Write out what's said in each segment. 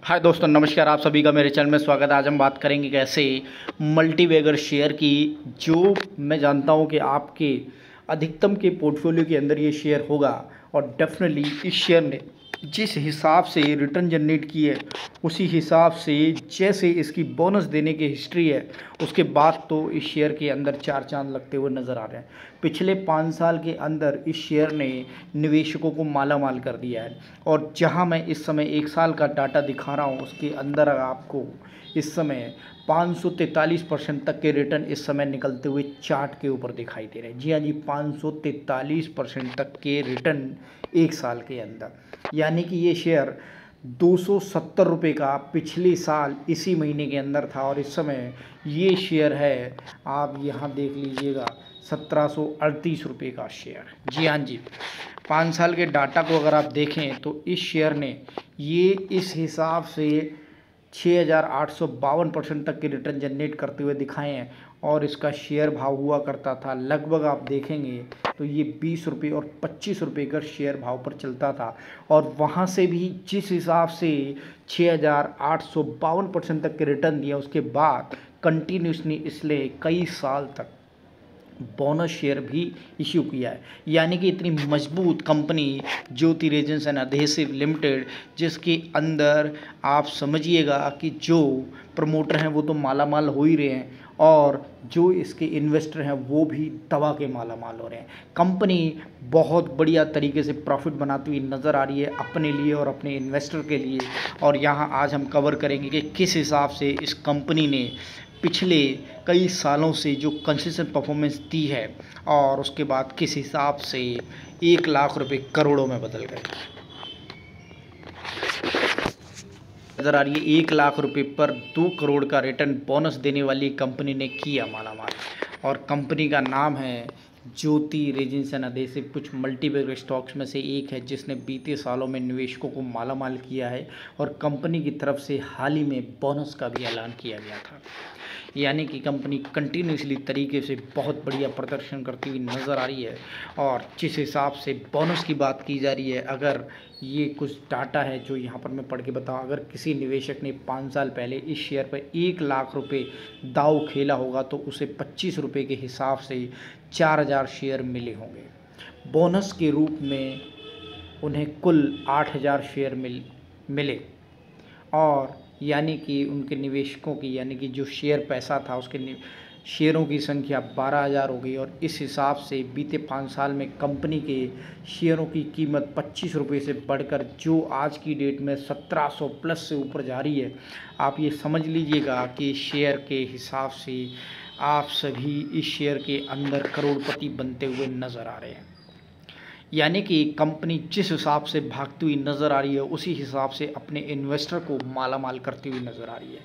हाय दोस्तों, नमस्कार। आप सभी का मेरे चैनल में स्वागत है। आज हम बात करेंगे कैसे मल्टीबैगर शेयर की, जो मैं जानता हूं कि आपके अधिकतम के पोर्टफोलियो के अंदर ये शेयर होगा। और डेफिनेटली इस शेयर ने जिस हिसाब से रिटर्न जनरेट की है, उसी हिसाब से जैसे इसकी बोनस देने की हिस्ट्री है, उसके बाद तो इस शेयर के अंदर चार चांद लगते हुए नज़र आ रहे हैं। पिछले 5 साल के अंदर इस शेयर ने निवेशकों को माला माल कर दिया है। और जहां मैं इस समय 1 साल का डाटा दिखा रहा हूं, उसके अंदर आपको इस समय 543% तक के रिटर्न इस समय निकलते हुए चार्ट के ऊपर दिखाई दे रहे हैं। जी हाँ जी, 543% तक के रिटर्न 1 साल के अंदर, यानी कि ये शेयर 270 रुपये का पिछले साल इसी महीने के अंदर था। और इस समय ये शेयर है, आप यहाँ देख लीजिएगा, 1738 रुपये का शेयर। जी हाँ जी, 5 साल के डाटा को अगर आप देखें तो इस शेयर ने ये इस हिसाब से 6852% तक के रिटर्न जनरेट करते हुए दिखाए हैं। और इसका शेयर भाव हुआ करता था लगभग, आप देखेंगे तो ये 20 रुपये और 25 रुपये का शेयर भाव पर चलता था। और वहाँ से भी जिस हिसाब से 6852% तक के रिटर्न दिया, उसके बाद कंटिन्यूसली इसलिए कई साल तक बोनस शेयर भी इश्यू किया है। यानी कि इतनी मजबूत company Jyoti resins and adhesive limited, जिसके अंदर आप समझिएगा कि जो प्रमोटर हैं वो तो माला माल हो ही रहे हैं, और जो इसके इन्वेस्टर हैं वो भी दवा के माला माल हो रहे हैं। कंपनी बहुत बढ़िया तरीके से प्रॉफिट बनाती हुई नज़र आ रही है अपने लिए और अपने इन्वेस्टर के लिए। और यहाँ आज हम कवर करेंगे कि किस हिसाब से इस कंपनी ने पिछले कई सालों से जो कंसिस्टेंट परफॉर्मेंस दी है, और उसके बाद किस हिसाब से 1 लाख रुपए करोड़ों में बदल गए। नजर आ रही है 1 लाख रुपए पर 2 करोड़ का रिटर्न बोनस देने वाली कंपनी ने किया मालामाल। और कंपनी का नाम है ज्योति रेजिन्स एंड अधेसिव। कुछ मल्टीबैगर स्टॉक्स में से एक है जिसने बीते सालों में निवेशकों को मालामाल किया है। और कंपनी की तरफ से हाल ही में बोनस का भी ऐलान किया गया था। यानी कि कंपनी कंटिन्यूसली तरीके से बहुत बढ़िया प्रदर्शन करती हुई नज़र आ रही है। और जिस हिसाब से बोनस की बात की जा रही है, अगर ये कुछ डाटा है जो यहाँ पर मैं पढ़ के बताऊँ, अगर किसी निवेशक ने 5 साल पहले इस शेयर पर 1 लाख रुपए दाव खेला होगा तो उसे 25 रुपये के हिसाब से 4000 शेयर मिले होंगे। बोनस के रूप में उन्हें कुल 8000 शेयर मिले। और यानी कि उनके निवेशकों की, यानी कि जो शेयर पैसा था उसके शेयरों की संख्या 12,000 हो गई। और इस हिसाब से बीते 5 साल में कंपनी के शेयरों की कीमत 25 रुपये से बढ़कर जो आज की डेट में 1700 प्लस से ऊपर जा रही है। आप ये समझ लीजिएगा कि शेयर के हिसाब से आप सभी इस शेयर के अंदर करोड़पति बनते हुए नज़र आ रहे हैं। यानी कि कंपनी जिस हिसाब से भागती हुई नज़र आ रही है, उसी हिसाब से अपने इन्वेस्टर को माला माल करती हुई नज़र आ रही है।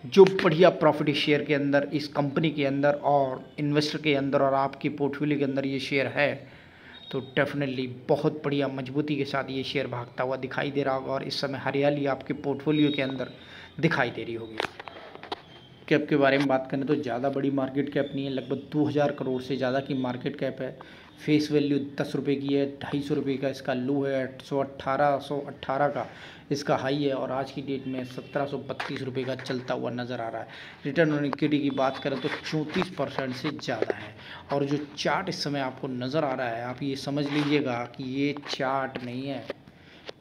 जो बढ़िया प्रॉफिट इस शेयर के अंदर, इस कंपनी के अंदर और इन्वेस्टर के अंदर और आपकी पोर्टफोलियो के अंदर ये शेयर है, तो डेफिनेटली बहुत बढ़िया मजबूती के साथ ये शेयर भागता हुआ दिखाई दे रहा होगा। और इस समय हरियाली आपके पोर्टफोलियो के अंदर दिखाई दे रही होगी। कैप के बारे में बात करें तो ज़्यादा बड़ी मार्केट कैप नहीं है, लगभग 2000 करोड़ से ज़्यादा की मार्केट कैप है। फेस वैल्यू 10 रुपये की है, 250 रुपये का इसका लो है, 118 का इसका हाई है। और आज की डेट में 1732 रुपये का चलता हुआ नज़र आ रहा है। रिटर्न ऑन इक्विटी की बात करें तो 34% से ज़्यादा है। और जो चार्ट इस समय आपको नज़र आ रहा है, आप ये समझ लीजिएगा कि ये चार्ट नहीं है,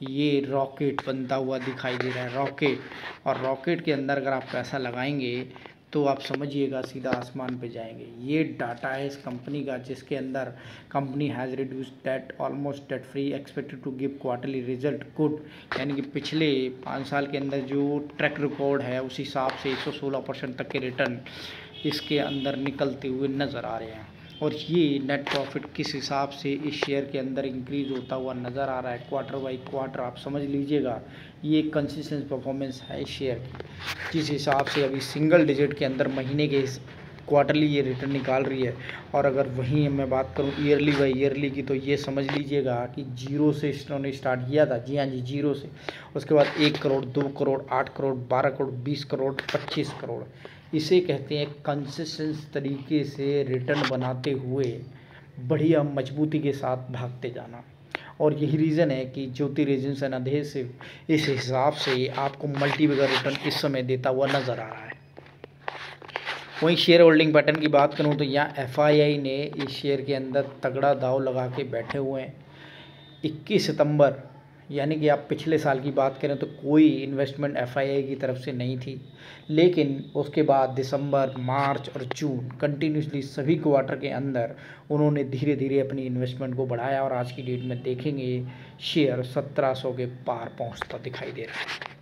ये रॉकेट बनता हुआ दिखाई दे रहा है, रॉकेट। और रॉकेट के अंदर अगर आप पैसा लगाएंगे तो आप समझिएगा सीधा आसमान पे जाएंगे। ये डाटा है इस कंपनी का, जिसके अंदर company has reduce debt almost debt free, expected to give quarterly result good. यानी कि पिछले 5 साल के अंदर जो ट्रैक रिकॉर्ड है, उस हिसाब से 116% तक के रिटर्न इसके अंदर निकलते हुए नज़र आ रहे हैं। और ये नेट प्रॉफिट किस हिसाब से इस शेयर के अंदर इंक्रीज़ होता हुआ नज़र आ रहा है क्वार्टर बाई क्वार्टर, आप समझ लीजिएगा ये कंसिस्टेंट परफॉर्मेंस है शेयर की। जिस हिसाब से अभी सिंगल डिजिट के अंदर महीने के क्वार्टरली ये रिटर्न निकाल रही है। और अगर वहीं मैं बात करूं ईयरली बाई ईयरली की, तो ये समझ लीजिएगा कि 0 से इन्होंने स्टार्ट किया था। जी हाँ जी, 0 से। उसके बाद 1 करोड़, 2 करोड़, 8 करोड़, 12 करोड़, 20 करोड़, 25 करोड़। इसे कहते हैं कंसिस्टेंट तरीके से रिटर्न बनाते हुए बढ़िया मजबूती के साथ भागते जाना। और यही रीज़न है कि ज्योति रेजिन्स एंड अधेसिव इस हिसाब से आपको मल्टी बैगर रिटर्न इस समय देता हुआ नज़र आ रहा है। वहीं शेयर होल्डिंग पैटर्न की बात करूं तो यहाँ एफआईआई ने इस शेयर के अंदर तगड़ा दाव लगा के बैठे हुए हैं। 21 सितंबर यानी कि आप पिछले साल की बात करें तो कोई इन्वेस्टमेंट एफआईआई की तरफ से नहीं थी, लेकिन उसके बाद दिसंबर, मार्च और जून कंटिन्यूसली सभी क्वार्टर के अंदर उन्होंने धीरे धीरे अपनी इन्वेस्टमेंट को बढ़ाया और आज की डेट में देखेंगे शेयर 1700 के पार पहुंचता दिखाई दे रहा है।